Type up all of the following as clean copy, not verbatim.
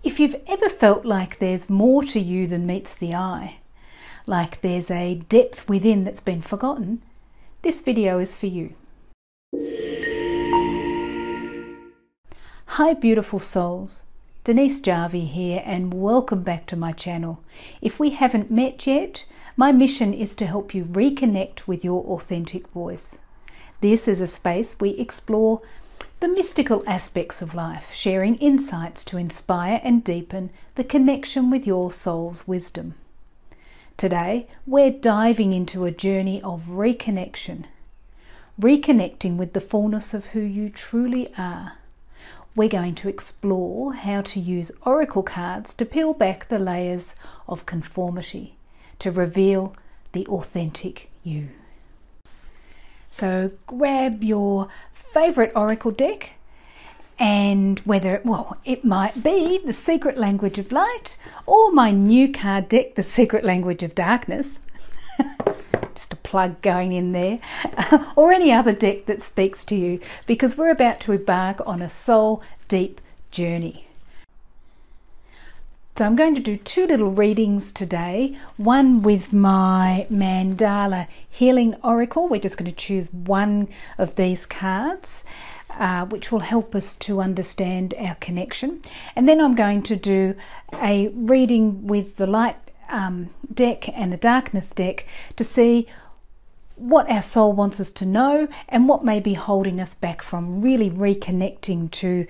If you've ever felt like there's more to you than meets the eye, like there's a depth within that's been forgotten, this video is for you. Hi beautiful souls, Denise Jarvie here and welcome back to my channel. If we haven't met yet, my mission is to help you reconnect with your authentic voice. This is a space we explore the mystical aspects of life, sharing insights to inspire and deepen the connection with your soul's wisdom. Today, we're diving into a journey of reconnection, reconnecting with the fullness of who you truly are. We're going to explore how to use oracle cards to peel back the layers of conformity, to reveal the authentic you. So grab your favourite oracle deck, and it might be the Secret Language of Light or my new card deck, the Secret Language of Darkness. Just a plug going in there. Or any other deck that speaks to you, because we're about to embark on a soul deep journey. So I'm going to do two little readings today, one with my Mandala Healing Oracle. We're just going to choose one of these cards, which will help us to understand our connection. And then I'm going to do a reading with the Light deck and the Darkness deck to see what our soul wants us to know and what may be holding us back from really reconnecting to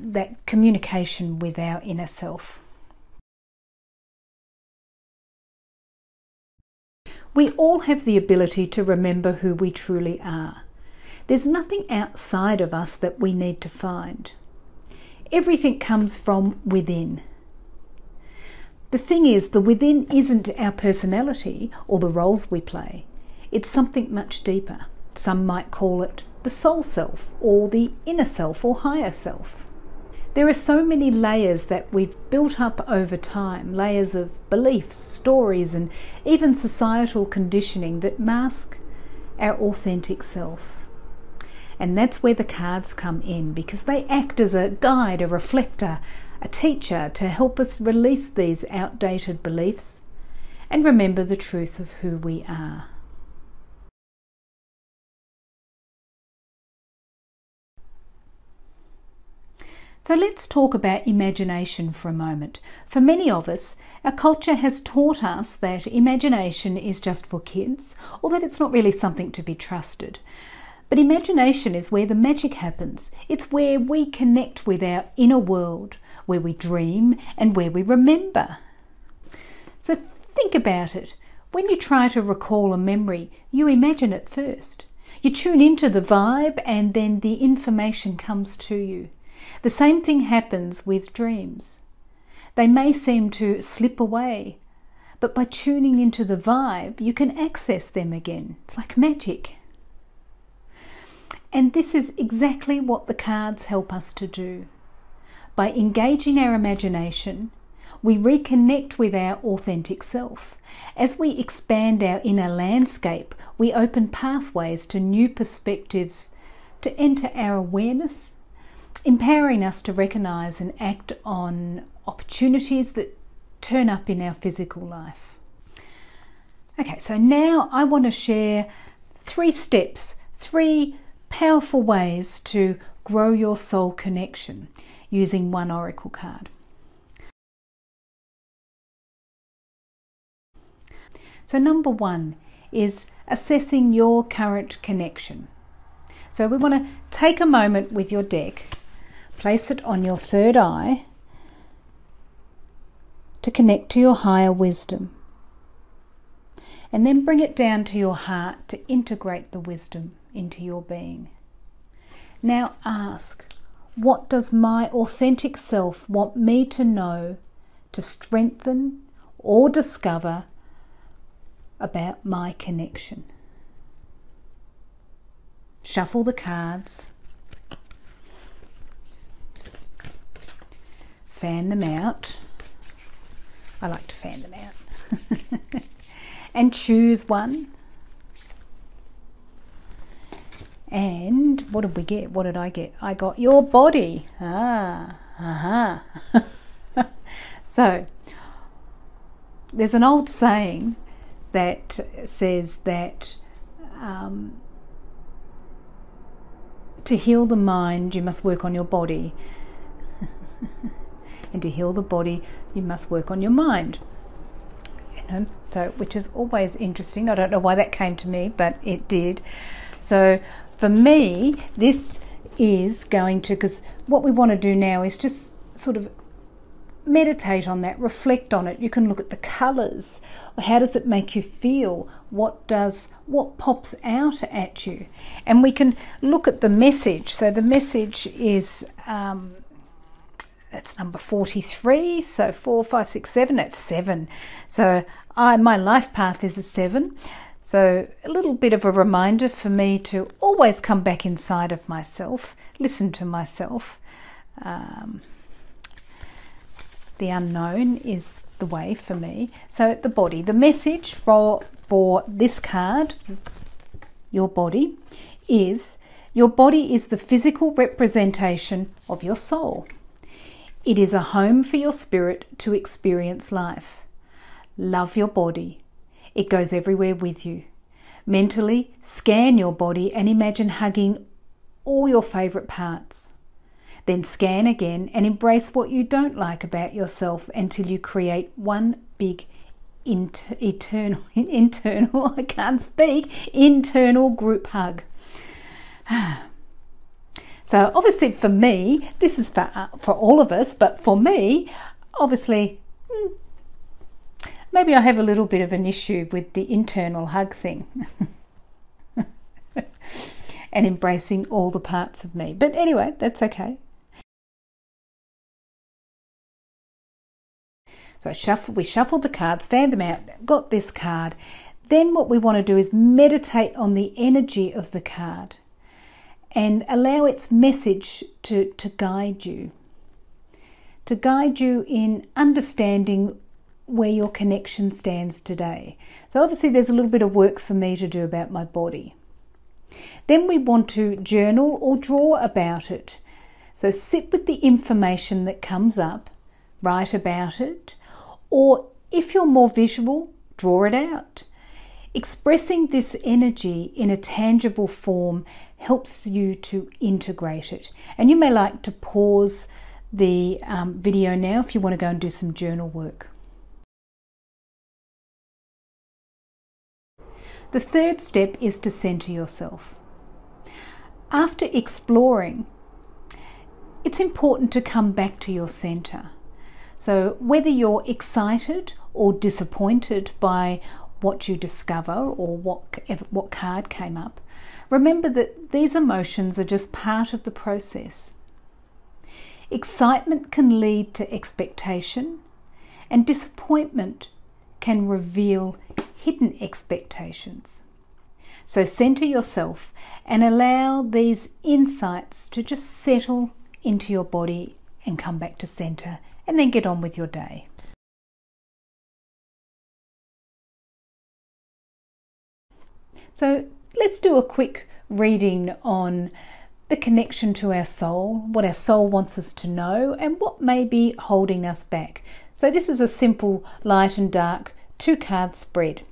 that communication with our inner self. We all have the ability to remember who we truly are. There's nothing outside of us that we need to find. Everything comes from within. The thing is, the within isn't our personality or the roles we play. It's something much deeper. Some might call it the soul self or the inner self or higher self. There are so many layers that we've built up over time, layers of beliefs, stories, and even societal conditioning that mask our authentic self. And that's where the cards come in, because they act as a guide, a reflector, a teacher to help us release these outdated beliefs and remember the truth of who we are. So let's talk about imagination for a moment. For many of us, our culture has taught us that imagination is just for kids, or that it's not really something to be trusted. But imagination is where the magic happens. It's where we connect with our inner world, where we dream and where we remember. So think about it. When you try to recall a memory, you imagine it first. You tune into the vibe and then the information comes to you. The same thing happens with dreams. They may seem to slip away, but by tuning into the vibe, you can access them again. It's like magic. And this is exactly what the cards help us to do. By engaging our imagination, we reconnect with our authentic self. As we expand our inner landscape, we open pathways to new perspectives to enter our awareness, empowering us to recognize and act on opportunities that turn up in our physical life. Okay, so now I want to share 3 steps, 3 powerful ways to grow your soul connection using one oracle card. So number 1 is assessing your current connection. So we want to take a moment with your deck, place it on your third eye to connect to your higher wisdom, and then bring it down to your heart to integrate the wisdom into your being. Now ask, what does my authentic self want me to know to strengthen or discover about my connection? Shuffle the cards, fan them out. I like to fan them out. And choose one. And what did we get? What did I get? I got your body. So there's an old saying that says that to heal the mind, you must work on your body. And to heal the body, you must work on your mind. So, which is always interesting. I don't know why that came to me, but it did. So for me, this is going to, because what we want to do now is just sort of meditate on that, reflect on it. You can look at the colours. How does it make you feel? What pops out at you? And we can look at the message. So the message is that's number 43. So 4, 5, 6, 7. That's 7. So my life path is a 7. So a little bit of a reminder for me to always come back inside of myself, listen to myself. The unknown is the way for me. So the body, the message for this card, your body is the physical representation of your soul. It is a home for your spirit to experience life. Love your body. It goes everywhere with you. Mentally scan your body and imagine hugging all your favourite parts. Then scan again and embrace what you don't like about yourself until you create one big internal group hug. So obviously for me, this is for all of us, but for me, obviously, maybe I have a little bit of an issue with the internal hug thing. And embracing all the parts of me. But anyway, that's okay. So we shuffled the cards, fanned them out, got this card. Then what we want to do is meditate on the energy of the card and allow its message to guide you. To guide you in understanding where your connection stands today. So obviously there's a little bit of work for me to do about my body. Then we want to journal or draw about it. So sit with the information that comes up, write about it, or if you're more visual, draw it out. Expressing this energy in a tangible form helps you to integrate it. And you may like to pause the video now if you want to go and do some journal work. The third step is to center yourself. After exploring, it's important to come back to your center. So whether you're excited or disappointed by what you discover or what card came up, remember that these emotions are just part of the process. Excitement can lead to expectation, and disappointment can reveal hidden expectations. So center yourself and allow these insights to just settle into your body and come back to center, and then get on with your day. So let's do a quick reading on the connection to our soul, what our soul wants us to know, and what may be holding us back. So this is a simple light and dark 2-card spread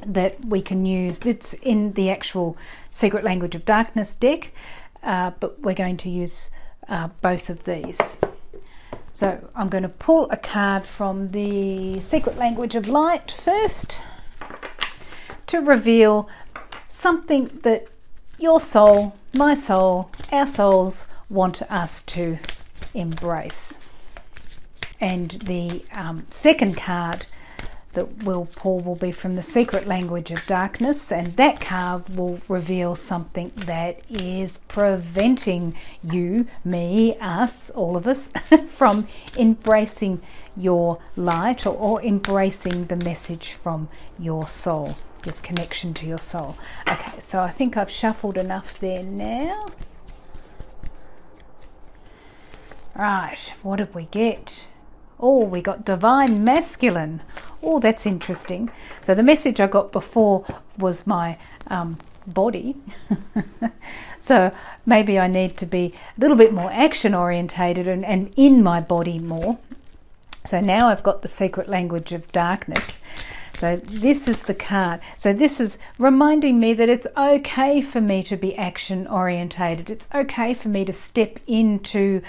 that we can use. It's in the actual Secret Language of Darkness deck, but we're going to use both of these. So I'm going to pull a card from the Secret Language of Light first to reveal something that your soul, my soul, our souls want us to embrace. And the second card that we'll pull will be from the Secret Language of Darkness, and that card will reveal something that is preventing you, me, us, all of us, from embracing your light or embracing the message from your soul, your connection to your soul. Okay, so I think I've shuffled enough there now. Right, what did we get? Oh, we got Divine Masculine. Oh, that's interesting. So the message I got before was my body. So maybe I need to be a little bit more action orientated and in my body more. So now I've got the secret language of darkness. So this is the card. So this is reminding me that it's okay for me to be action orientated. It's okay for me to step into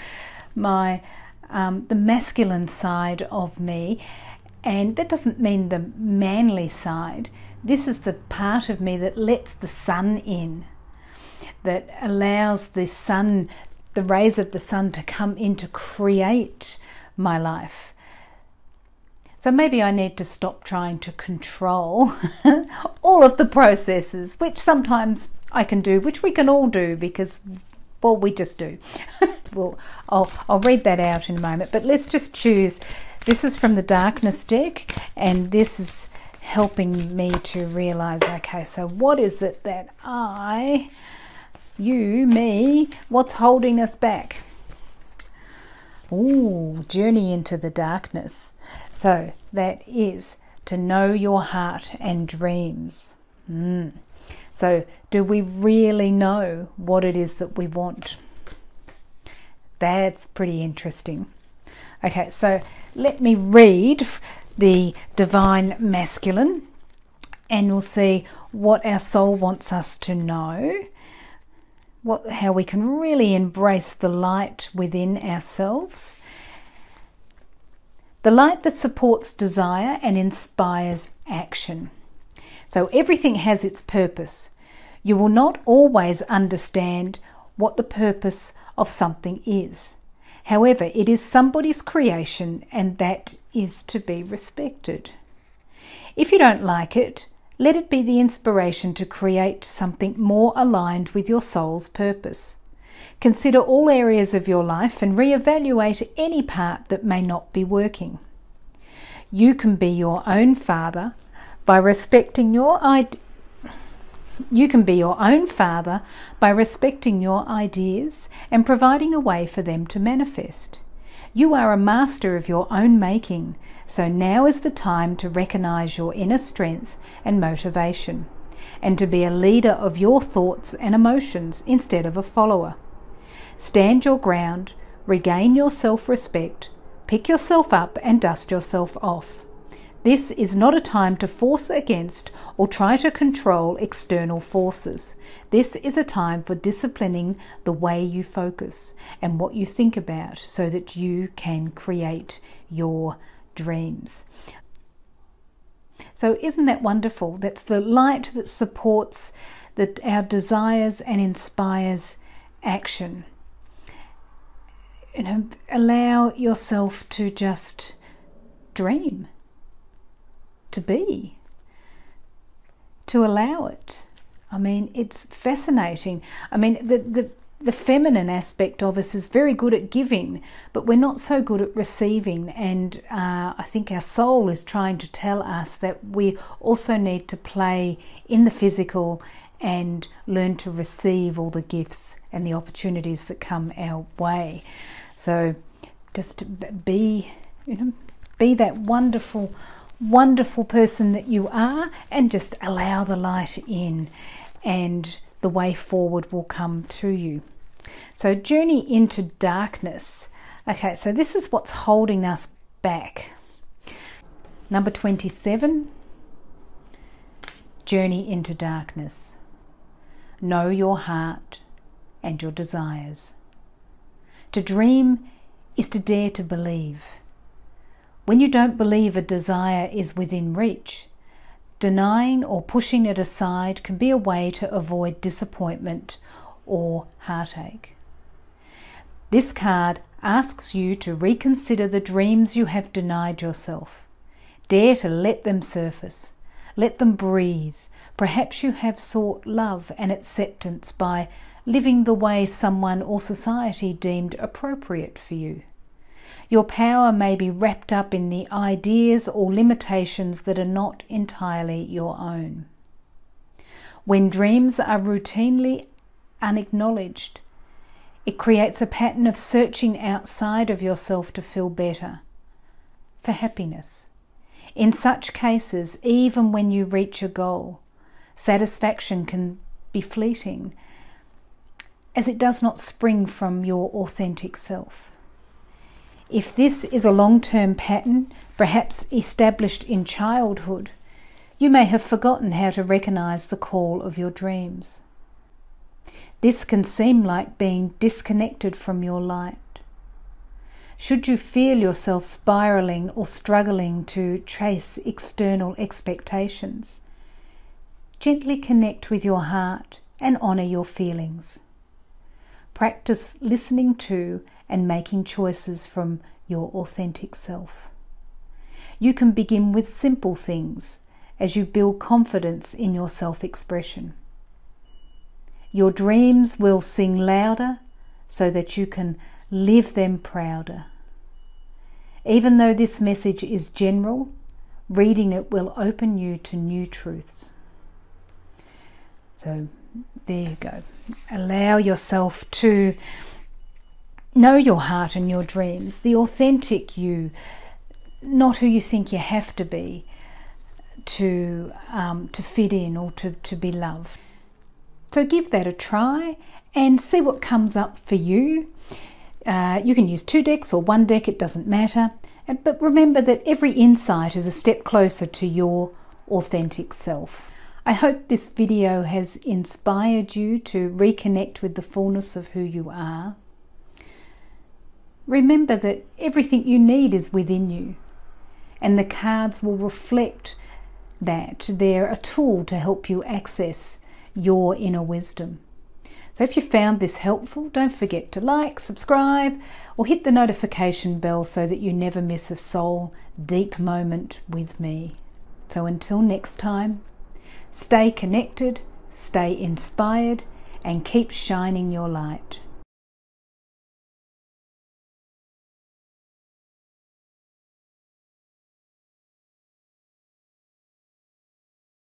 my the masculine side of me. And that doesn't mean the manly side. This is the part of me that lets the sun in, that allows the sun, the rays of the sun, to come in to create my life. So maybe I need to stop trying to control all of the processes, which sometimes I can do, which we can all do, because, well, we just do. Well, I'll read that out in a moment, but let's just choose. This is from the darkness deck, and this is helping me to realize, okay, so what is it that me, what's holding us back? Ooh, journey into the darkness. So that is to know your heart and dreams. So do we really know what it is that we want? That's pretty interesting. Okay, so let me read the divine masculine, and we'll see what our soul wants us to know, how we can really embrace the light within ourselves. The light that supports desire and inspires action. So everything has its purpose. You will not always understand what the purpose of something is. However, it is somebody's creation, and that is to be respected. If you don't like it, let it be the inspiration to create something more aligned with your soul's purpose. Consider all areas of your life and reevaluate any part that may not be working. You can be your own father by respecting your ideas and providing a way for them to manifest. You are a master of your own making, so now is the time to recognize your inner strength and motivation, and to be a leader of your thoughts and emotions instead of a follower. Stand your ground, regain your self-respect, pick yourself up and dust yourself off. This is not a time to force against or try to control external forces. This is a time for disciplining the way you focus and what you think about, so that you can create your dreams. So isn't that wonderful? That's the light that supports our desires and inspires action. Allow yourself to just dream, to be, to allow it. I mean, it's fascinating. I mean, the feminine aspect of us is very good at giving, but we're not so good at receiving. And I think our soul is trying to tell us that we also need to play in the physical and learn to receive all the gifts and the opportunities that come our way. So just be that wonderful person that you are, and just allow the light in, and the way forward will come to you. So journey into darkness. Okay, so this is what's holding us back. Number 27, journey into darkness. Know your heart and your desires. To dream is to dare to believe. When you don't believe a desire is within reach, denying or pushing it aside can be a way to avoid disappointment or heartache. This card asks you to reconsider the dreams you have denied yourself. Dare to let them surface. Let them breathe. Perhaps you have sought love and acceptance by living the way someone or society deemed appropriate for you. Your power may be wrapped up in the ideas or limitations that are not entirely your own. When dreams are routinely unacknowledged, it creates a pattern of searching outside of yourself to feel better, for happiness. In such cases, even when you reach a goal, satisfaction can be fleeting, as it does not spring from your authentic self. If this is a long-term pattern, perhaps established in childhood, you may have forgotten how to recognize the call of your dreams. This can seem like being disconnected from your light. Should you feel yourself spiraling or struggling to chase external expectations, gently connect with your heart and honor your feelings. Practice listening to and making choices from your authentic self. You can begin with simple things as you build confidence in your self-expression. Your dreams will sing louder so that you can live them prouder. Even though this message is general, reading it will open you to new truths. So there you go. Allow yourself to know your heart and your dreams, the authentic you, not who you think you have to be to fit in or to be loved. So give that a try and see what comes up for you. You can use 2 decks or 1 deck, it doesn't matter. But remember that every insight is a step closer to your authentic self. I hope this video has inspired you to reconnect with the fullness of who you are. Remember that everything you need is within you, and the cards will reflect that. They're a tool to help you access your inner wisdom. So if you found this helpful, don't forget to like, subscribe, or hit the notification bell so that you never miss a soul deep moment with me. So until next time, stay connected, stay inspired, and keep shining your light.